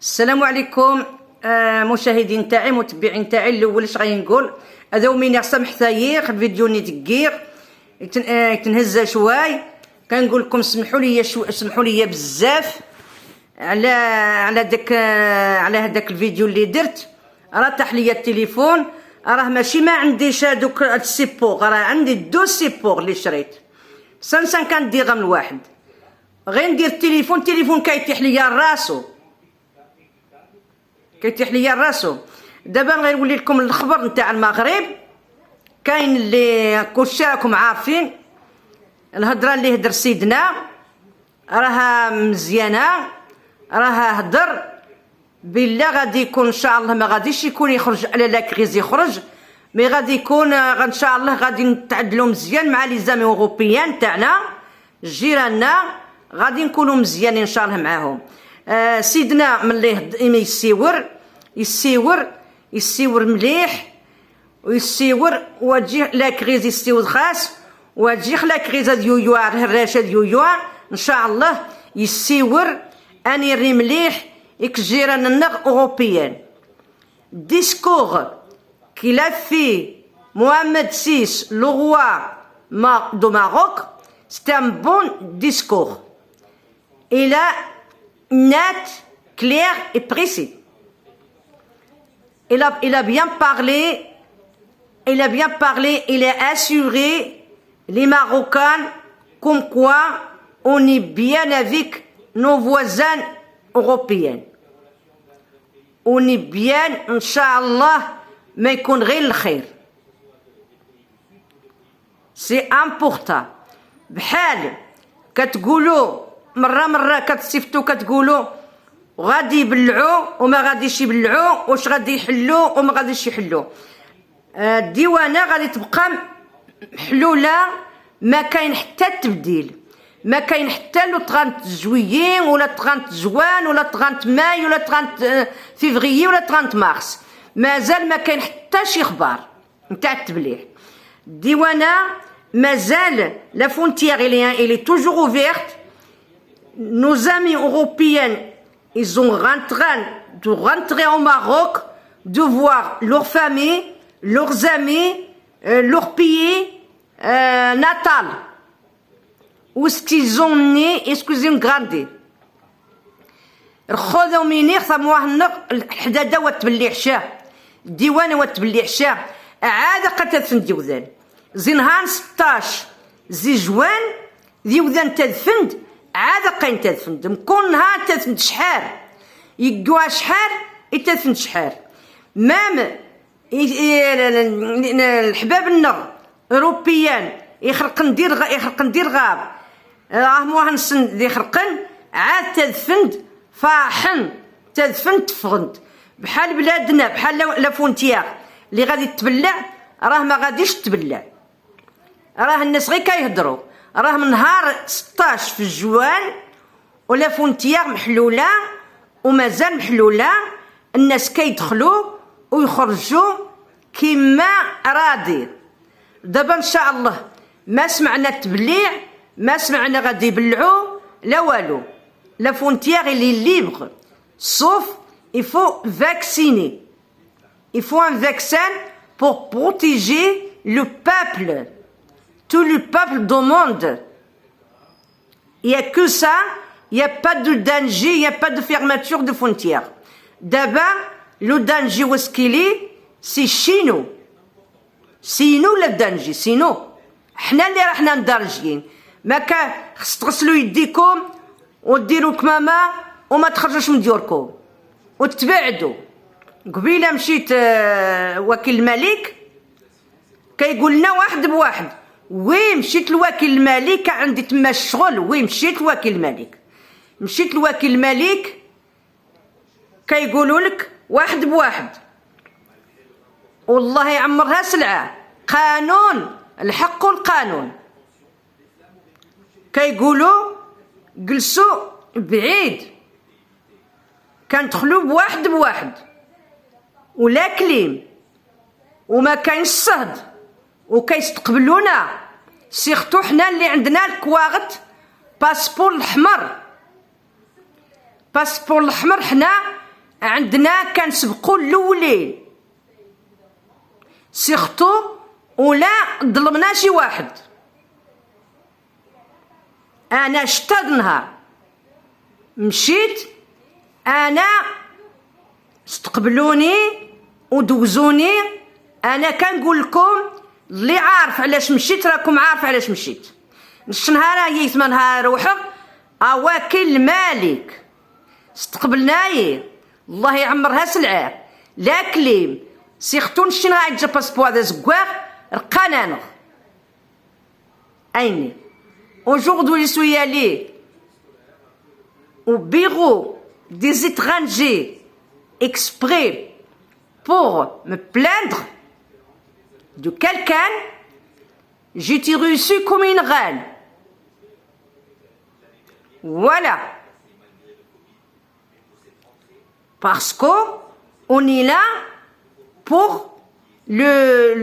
السلام عليكم مشاهدين تاعي متبعين تاعي. الاول اش غادي نقول هذا ومين سامح ثاير الفيديو ني دقيق تنهز شوي. كنقول لكم سمحوا لي بزاف على هذاك الفيديو اللي درت. راه طاح ليا التليفون، راه ماشي ما عنديش هذوك السيبور، راه عندي دو سيبور اللي شريت 550 درهم الواحد. غير ندير التليفون كيطيح ليا راسو دابا غير نولي لكم الخبر نتاع المغرب. كاين اللي كلشي راكم عارفين الهضره اللي هدر سيدنا راها مزيانه، راها هدر بالله غادي يكون ان شاء الله، ما غاديش يكون يخرج على لاكريز يخرج، مي غادي يكون ان شاء الله غادي نتعدلوا مزيان مع لي زامي اوروبيان تاعنا جيراننا، غادي نكونوا مزيانين ان شاء الله معاهم. سيدنا ملي يسيور مليح ويسيور وتجي لاكريز يسيور خاص وتجي لاكريز ديويو الراشة ديويو ان شاء الله يسيور اني ري مليح إك جيراننا اوروبيان. ديسكور كيلا في محمد VI le roi du Maroc, c'est un bon discours. Il a net, clair et précis. Il a bien parlé, il a assuré les Marocains comme quoi on est bien avec nos voisins européens. On est bien, Inch'Allah, ما يكون غير الخير. سي امبورطا. بحال كتقولوا مره كتصيفطوا كتقولوا غادي يبلعوا وما غاديش يبلعوا، واش غادي يحلوا وما غاديش يحلوا. الديوانه غادي تبقى محلوله، ما كاين حتى تبديل، ما كاين حتى لو 30 جويي ولا 30 جوان ولا 30 ماي ولا 30 فيفريي ولا 30 مارس. مازال ما كاين حتى شي خبار نتاع التبليع. الديوانه مازال لا فونتيير elle est toujours ouverte. Nos amis européens ils sont rentrés au Maroc, de voir leur famille, leurs amis, leur pays natal, où est-ce qu'ils ont né, est-ce qu'ils ont grandi. رخذوا مني ثموه الحداده وتبلي عشاه الديوانه وتبلي عشاه عاد قتلت ديوذان زنهان 16 زي جوان ديوذان تدفند عاد قاين تدفند مكون نهار تدفند شحال يقوا شحال يتدفند شحال. مام الحباب النغ اوروبيان يخرق ندير غاب راه موهن سن ذي خرقن عاد تدفند فاحن تدفن تفغند. بحال بلادنا بحال لا فونتيير اللي غادي تبلع راه ما غاديش تبلع، راه الناس غير كيهضروا، راه من نهار 16 في جوان ولا فونتيير محلوله ومازال محلوله، الناس كيدخلوا ويخرجوا كيما راضي. دابا ان شاء الله ما سمعنا التبليع، ما سمعنا غادي يبلعوا لا والو. La frontière elle est libre, sauf il faut vacciner. Il faut un vaccin pour protéger le peuple, tout le peuple du monde. Il n'y a que ça, il n'y a pas de danger, il n'y a pas de fermeture de frontières. D'abord, le danger où est-ce qu'il est, c'est chez nous. C'est nous le danger, c'est nous. احنا اللي راحنا ندرجين. ما كان خص تغسلوا يديكم وديروا كمامه وما تخرجوش من ديوركم وتبعدوا. قبيله مشيت وكيل الملك كيقول لنا واحد بواحد، وي مشيت لوكيل الملك عندي تما الشغل، وي مشيت لوكيل الملك كيقولوا لك واحد بواحد. والله يعمرها سلعه قانون الحق والقانون. كيقولوا جلسوا بعيد كندخلوا بواحد ولا كليم وما كاينش الصهد وكيستقبلونا سيختو حنا اللي عندنا الكواغط باسبور الاحمر حنا عندنا كنسبقوا الاولين سيرتو ولا ظلمنا شي واحد. انا شتا نهار مشيت انا استقبلوني ودوزوني. انا كنقول لكم اللي عارف علاش مشيت راكم عارف علاش مشيت. نص نهار هي نهار روحه اواكل المالك استقبلناي الله يعمرها سلعه لا كليم سيرتو نشي نهار جا باسبور هذا زكواغ رقانانغ ايني. Aujourd'hui, je suis allé au bureau des étrangers exprès pour me plaindre de quelqu'un. J'ai été reçu comme une reine. Voilà. Parce qu'on est là pour les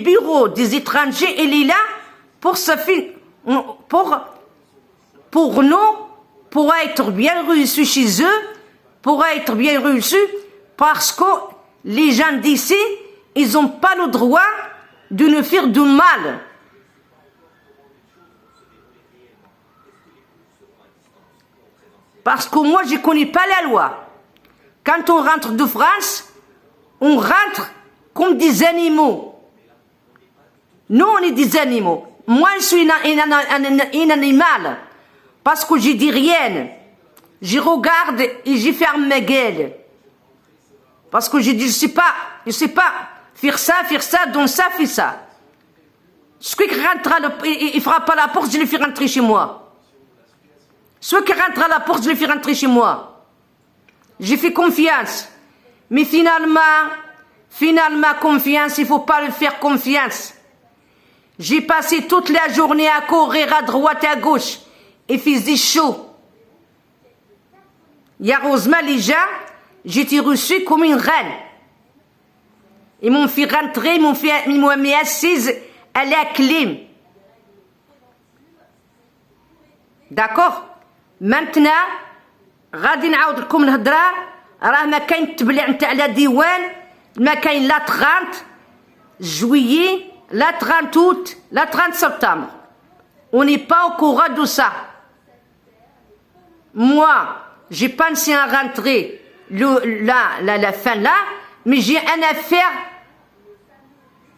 bureaux des étrangers, elle est là pour nous, pour être bien reçus chez eux, pour être bien reçus, parce que les gens d'ici, ils n'ont pas le droit de nous faire du mal. Parce que moi, je ne connais pas la loi. Quand on rentre de France, on rentre comme des animaux. Nous, on est des animaux. Moi, je suis un animal. Parce que je dis rien. Je regarde et je ferme ma gueule. Parce que je dis, je sais pas faire ça, donc ça, fait ça. Celui qui rentre, il frappe à la porte, je le fais rentrer chez moi. Celui qui rentre à la porte, je le fais rentrer chez moi. J'ai fait confiance. Mais finalement, confiance, il ne faut pas le faire confiance. J'ai passé toute la journée à courir à droite et à gauche. Il faisait chaud. Il y a heureusement les gens, j'étais reçue comme une reine. Ils m'ont fait rentrer, ils m'ont mis assise à la clim. D'accord? Maintenant, غادي نعاود لكم الهضره. راه ما كاين التبليع نتاع لا ديوان، ما كاين لا 30 juillet, la 30 août, la 30 septembre. On n'est pas au courant de ça. Moi, j'ai pensé à rentrer la fin là, mais j'ai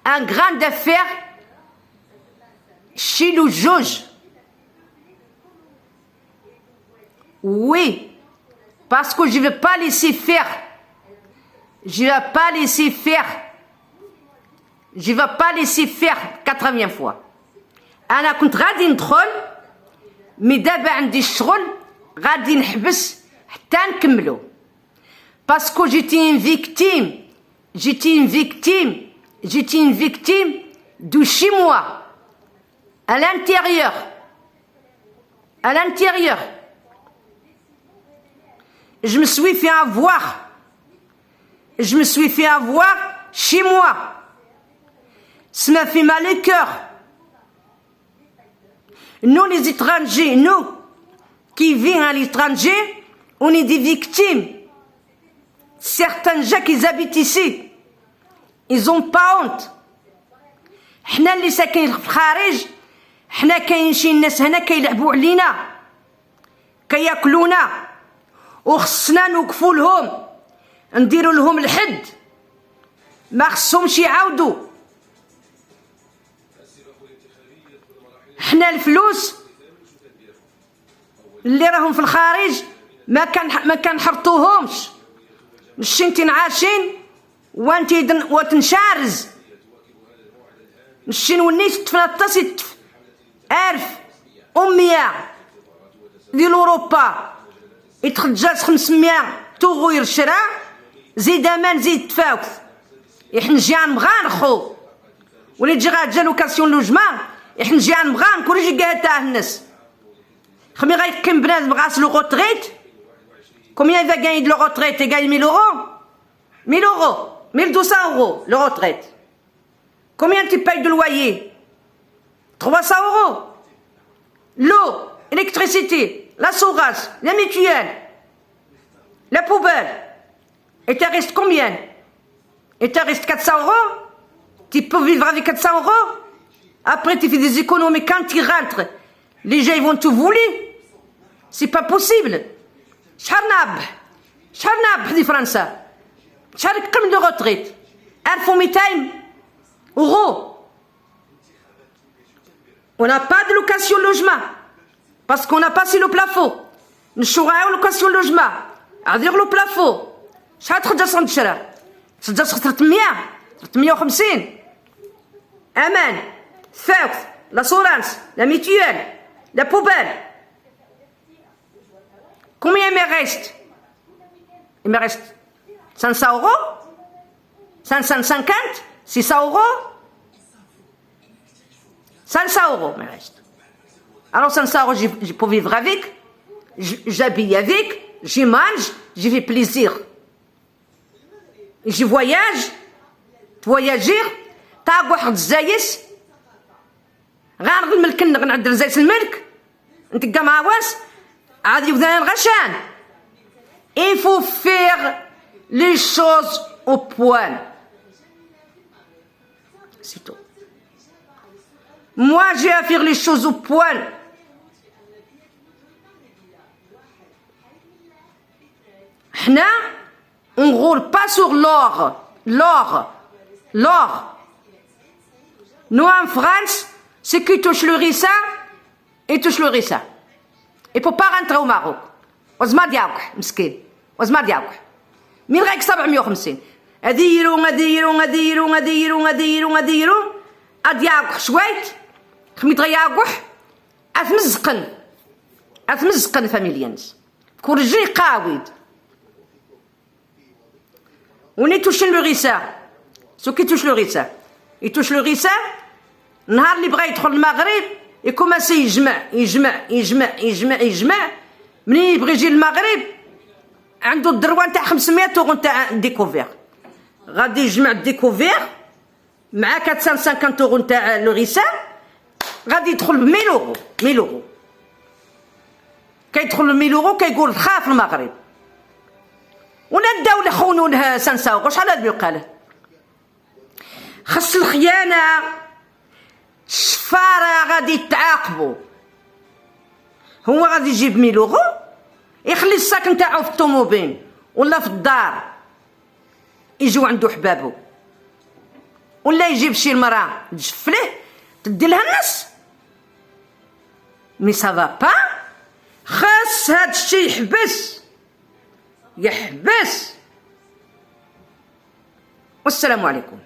un grand affaire chez le juge. Oui, parce que je ne vais pas laisser faire. Je ne vais pas laisser faire. Je ne vais pas laisser faire 80 fois. أنا كنت غادي ندخل مي دابا عندي الشغل غادي نحبس حتى نكملو. باسكو j'étais une victime de chez moi. À l'intérieur. Je me suis fait avoir chez moi. Ça m'a fait mal au cœur. Nous, les étrangers, nous, qui vivons à l'étranger, on est des victimes. Certains gens qui habitent ici, ils n'ont pas honte. حنا اللي ساكنين في الخارج، حنا كاين شي ناس هنا كيلعبوا علينا، كياكلونا، وخصنا نوقفوا لهم، نديروا لهم الحد، ما خصهمش يعاودوا. حنا الفلوس اللي راهم في الخارج ما كنحرطوهمش. نشي انت عايشين وانت وتنشارز، نشي نونيت تفلطس 1100 ديال اوروبا يتخجاز 500 تغير الشراء زيد امان زيد تفاوت. احنا جيان مغان خو ولي تجي غاجا لوكاسيون لوجمان، احنا جيان مغان كل جي قاتا الناس خمي غيكم بنادم غاس لو غوتريت. Combien il va gagner de la retraite? Il gagne 1000 euros 1000 euros 1200 euros le retraite. Combien tu payes de loyer? 300 euros. L'eau, l'électricité, l'assurance, la mutuelle, la La poubelle, il te reste combien? Il te reste 400 €? Tu peux vivre avec 400 €? Après, tu fais des économies. Quand tu rentres, les gens ils vont te voler. C'est pas possible. شحال نربح في فرنسا؟ شحال كم دو غوتريت؟ 1200 €. On n'a pas de location logement parce qu'on a passé le plafond. نشوغاو لوكاسيون لوجمون عذير لو بلافو. شحال تخرج صند الشرا؟ تخرج 300 350. امان ثاوث لاسورانس لا ميتيوال لا بوبال. Combien il me reste? Il me reste 500 €, 550, 600 €. 500 € me reste. Alors 500 € je peux vivre avec, j'habille avec, je mange, je fais plaisir. Je voyage, voyager, تاع واحد الزايس غنغ الملك غنعدل زايس الملك نتلقى مع واس عاد يبدا الغشان. Il faut faire les choses au point. C'est tout. Moi j'ai à faire les choses au point. حنا on roule pas sur l'or. Nous en France, ceux qui touchent le rissa, ils touchent le rissa. Il ne faut pas rentrer au Maroc. وزما ديالك مسكين وزما ديالك مين غيك 750 اديروا اديالك شويت خميت غياكح اثمزقن فاميليانس كل رجلي قاويد وني توشن لو ريسا سو كي توش لو ريسا يتوش لو ريسا نهار اللي بغا يدخل المغرب يكوماسي يجمع منين يبغي يجي المغرب عنده الدروان تاع 500 € تاع ديكوفير غادي يجمع الديكوفير مع 450 € تاع لو ريسان غادي يدخل ب 1000 €. كيدخل ب 1000 € كيقول خاف المغرب ولا الدولة خونوه 500 €. شحال هاد بيوقع خاص الخيانة الشفارة غادي يتعاقبوا. هو غادي يجيب 1000 € يخلي الساكن تاعو في الطوموبيل ولا في الدار يجيو عنده حبابو ولا يجيب شي مرا تجفله تدي لها النص. مي سافا با خاص هاد الشي يحبس. والسلام عليكم.